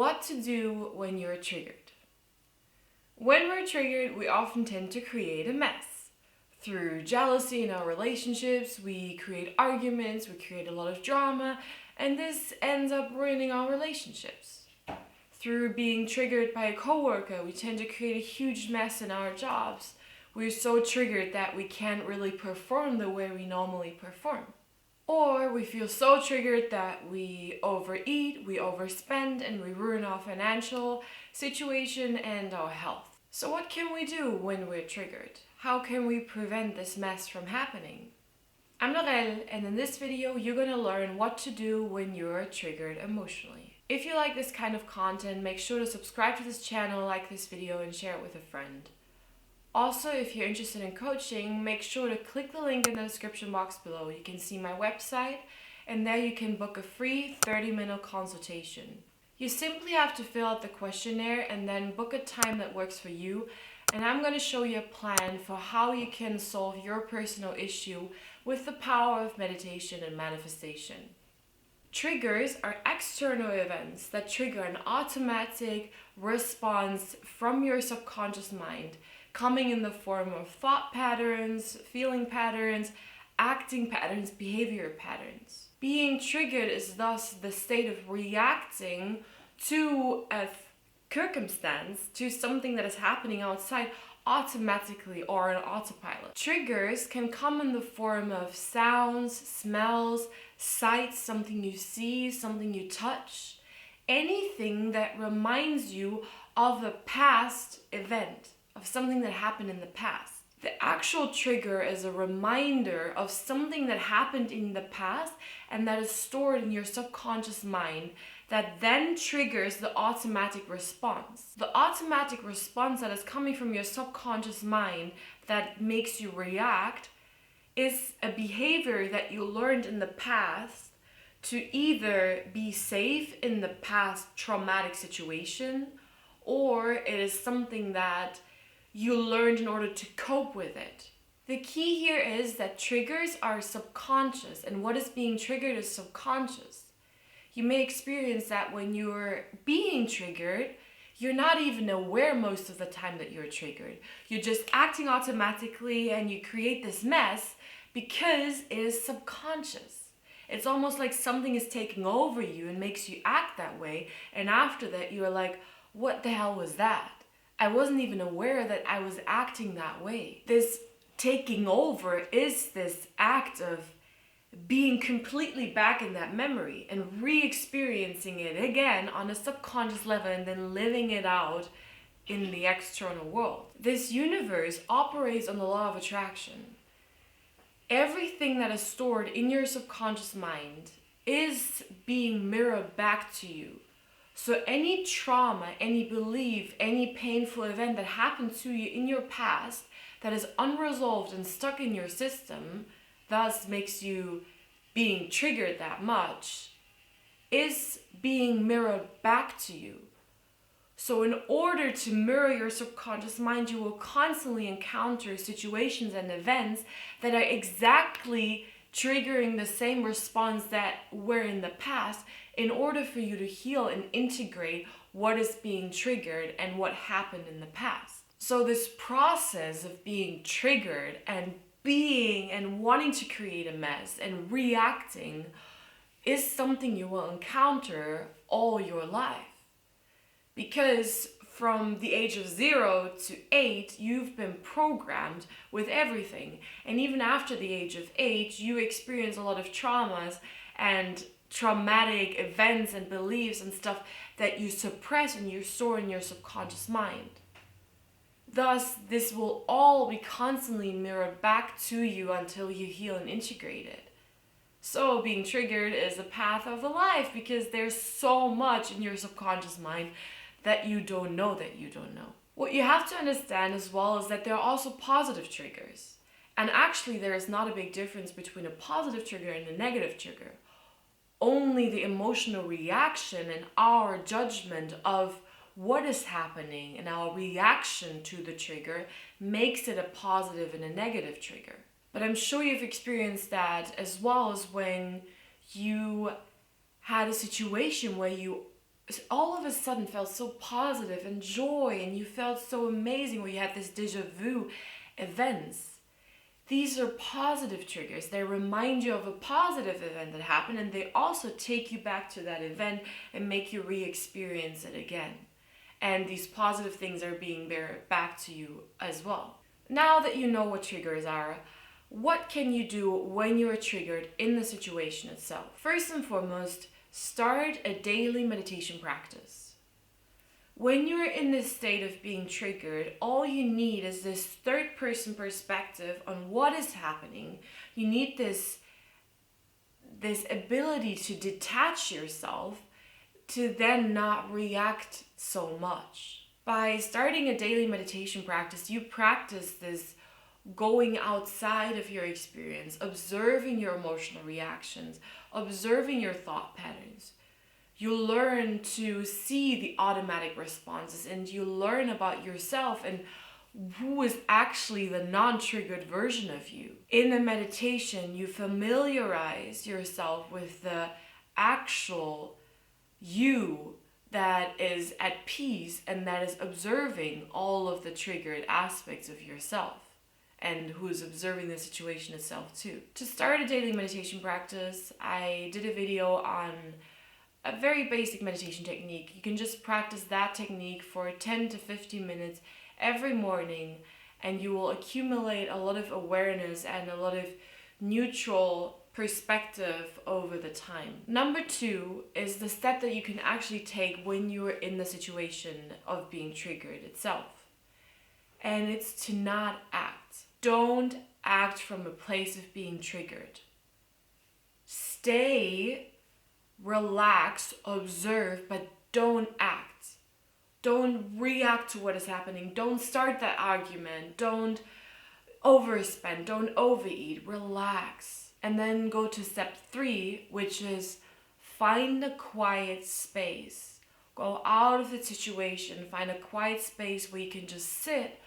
What to do when you're triggered. When we're triggered, we often tend to create a mess. Through jealousy in our relationships, we create arguments, we create a lot of drama, and this ends up ruining our relationships. Through being triggered by a coworker, we tend to create a huge mess in our jobs. We're so triggered that we can't really perform the way we normally perform. Or we feel so triggered that we overeat, we overspend, and we ruin our financial situation and our health. So what can we do when we're triggered? How can we prevent this mess from happening? I'm Laurel, and in this video you're going to learn what to do when you're triggered emotionally. If you like this kind of content, make sure to subscribe to this channel, like this video, and share it with a friend. Also, if you're interested in coaching, make sure to click the link in the description box below. You can see my website, and there you can book a free 30-minute consultation. You simply have to fill out the questionnaire and then book a time that works for you, and I'm going to show you a plan for how you can solve your personal issue with the power of meditation and manifestation. Triggers are external events that trigger an automatic response from your subconscious mind, coming in the form of thought patterns, feeling patterns, acting patterns, behavior patterns. Being triggered is thus the state of reacting to a circumstance, to something that is happening outside automatically or on autopilot. Triggers can come in the form of sounds, smells, sights, something you see, something you touch, anything that reminds you of a past event, of something that happened in the past. The actual trigger is a reminder of something that happened in the past and that is stored in your subconscious mind that then triggers the automatic response. The automatic response that is coming from your subconscious mind that makes you react is a behavior that you learned in the past to either be safe in the past traumatic situation, or it is something that you learned in order to cope with it. The key here is that triggers are subconscious, and what is being triggered is subconscious. You may experience that when you're being triggered, you're not even aware most of the time that you're triggered. You're just acting automatically and you create this mess because it is subconscious. It's almost like something is taking over you and makes you act that way, and after that you're like, what the hell was that? I wasn't even aware that I was acting that way. This taking over is this act of being completely back in that memory and re-experiencing it again on a subconscious level and then living it out in the external world. This universe operates on the law of attraction. Everything that is stored in your subconscious mind is being mirrored back to you. So any trauma, any belief, any painful event that happened to you in your past that is unresolved and stuck in your system, thus makes you being triggered that much, is being mirrored back to you. So in order to mirror your subconscious mind, you will constantly encounter situations and events that are exactly triggering the same response that were in the past, in order for you to heal and integrate what is being triggered and what happened in the past. So this process of being triggered and being and wanting to create a mess and reacting is something you will encounter all your life. Because from the age of 0 to 8, you've been programmed with everything. And even after the age of 8, you experience a lot of traumas and traumatic events and beliefs and stuff that you suppress and you store in your subconscious mind. Thus, this will all be constantly mirrored back to you until you heal and integrate it. So being triggered is a path of a life, because there's so much in your subconscious mind that you don't know that you don't know. What you have to understand as well is that there are also positive triggers. And actually there is not a big difference between a positive trigger and a negative trigger. Only the emotional reaction and our judgment of what is happening and our reaction to the trigger makes it a positive and a negative trigger. But I'm sure you've experienced that as well, as when you had a situation where you all of a sudden felt so positive and joy, and you felt so amazing, where you had this déjà vu events. These are positive triggers. They remind you of a positive event that happened, and they also take you back to that event and make you re-experience it again. And these positive things are being brought back to you as well. Now that you know what triggers are, what can you do when you're triggered in the situation itself? First and foremost, start a daily meditation practice. When you're in this state of being triggered, all you need is this third-person perspective on what is happening. You need this ability to detach yourself, to then not react so much. By starting a daily meditation practice, you practice this going outside of your experience, observing your emotional reactions, observing your thought patterns. You learn to see the automatic responses, and you learn about yourself and who is actually the non-triggered version of you. In the meditation, you familiarize yourself with the actual you that is at peace and that is observing all of the triggered aspects of yourself, and who is observing the situation itself too. To start a daily meditation practice, I did a video on a very basic meditation technique. You can just practice that technique for 10 to 15 minutes every morning, and you will accumulate a lot of awareness and a lot of neutral perspective over the time. Number 2 is the step that you can actually take when you are in the situation of being triggered itself. And it's to not act. Don't act from a place of being triggered. Stay, relax, observe, but don't act. Don't react to what is happening. Don't start that argument. Don't overspend. Don't overeat. Relax. And then go to step 3, which is find a quiet space. Go out of the situation. Find a quiet space where you can just sit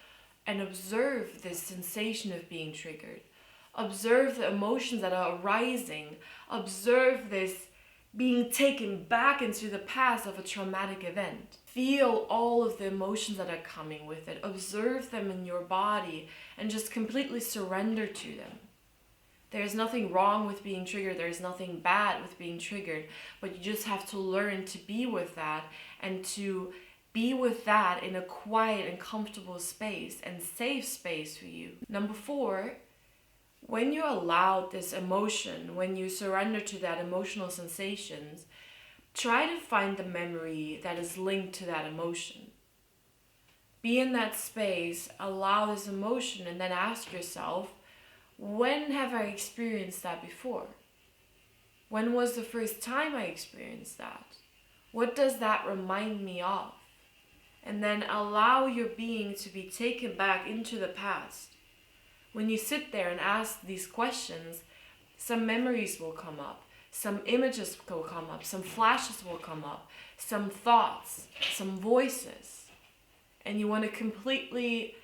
and observe this sensation of being triggered. Observe the emotions that are arising. Observe this being taken back into the past of a traumatic event. Feel all of the emotions that are coming with it. Observe them in your body and just completely surrender to them. There's nothing wrong with being triggered. There's nothing bad with being triggered. But you just have to learn to be with that, and to be with that in a quiet and comfortable space and safe space for you. Number 4, when you allow this emotion, when you surrender to that emotional sensations, try to find the memory that is linked to that emotion. Be in that space, allow this emotion, and then ask yourself, when have I experienced that before? When was the first time I experienced that? What does that remind me of? And then allow your being to be taken back into the past. When you sit there and ask these questions, some memories will come up, some images will come up, some flashes will come up, some thoughts, some voices. And you want to completely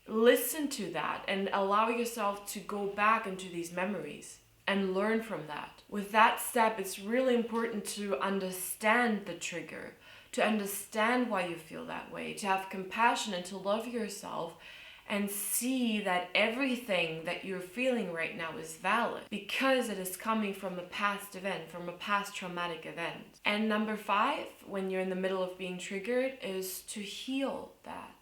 listen to that and allow yourself to go back into these memories and learn from that. With that step, it's really important to understand the trigger, to understand why you feel that way, to have compassion and to love yourself, and see that everything that you're feeling right now is valid because it is coming from a past event, from a past traumatic event. And number 5, when you're in the middle of being triggered, is to heal that.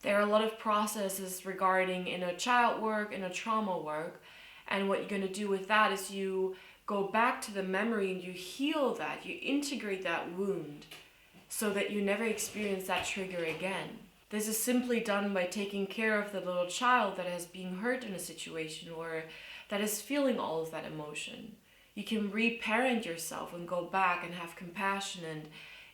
There are a lot of processes regarding inner child work, inner trauma work, and what you're going to do with that is you go back to the memory and you heal that, you integrate that wound so that you never experience that trigger again. This is simply done by taking care of the little child that has been hurt in a situation or that is feeling all of that emotion. You can reparent yourself and go back and have compassion and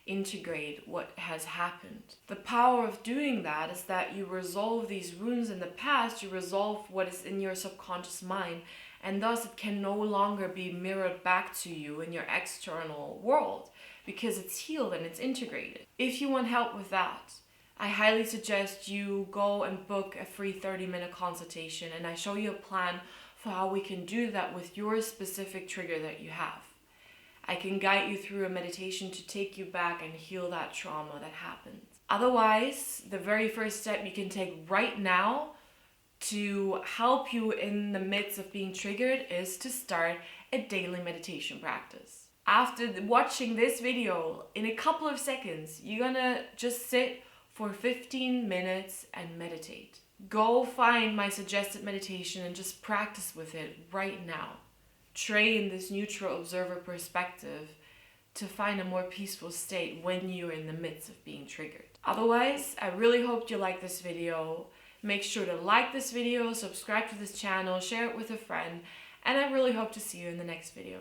integrate what has happened. The power of doing that is that you resolve these wounds in the past, you resolve what is in your subconscious mind, and thus it can no longer be mirrored back to you in your external world because it's healed and it's integrated. If you want help with that, I highly suggest you go and book a free 30-minute consultation, and I show you a plan for how we can do that with your specific trigger that you have. I can guide you through a meditation to take you back and heal that trauma that happened. Otherwise, the very first step you can take right now to help you in the midst of being triggered is to start a daily meditation practice. After watching this video, in a couple of seconds, you're gonna just sit for 15 minutes and meditate. Go find my suggested meditation and just practice with it right now. Train this neutral observer perspective to find a more peaceful state when you're in the midst of being triggered. Otherwise, I really hope you like this video. Make sure to like this video, subscribe to this channel, share it with a friend, and I really hope to see you in the next video.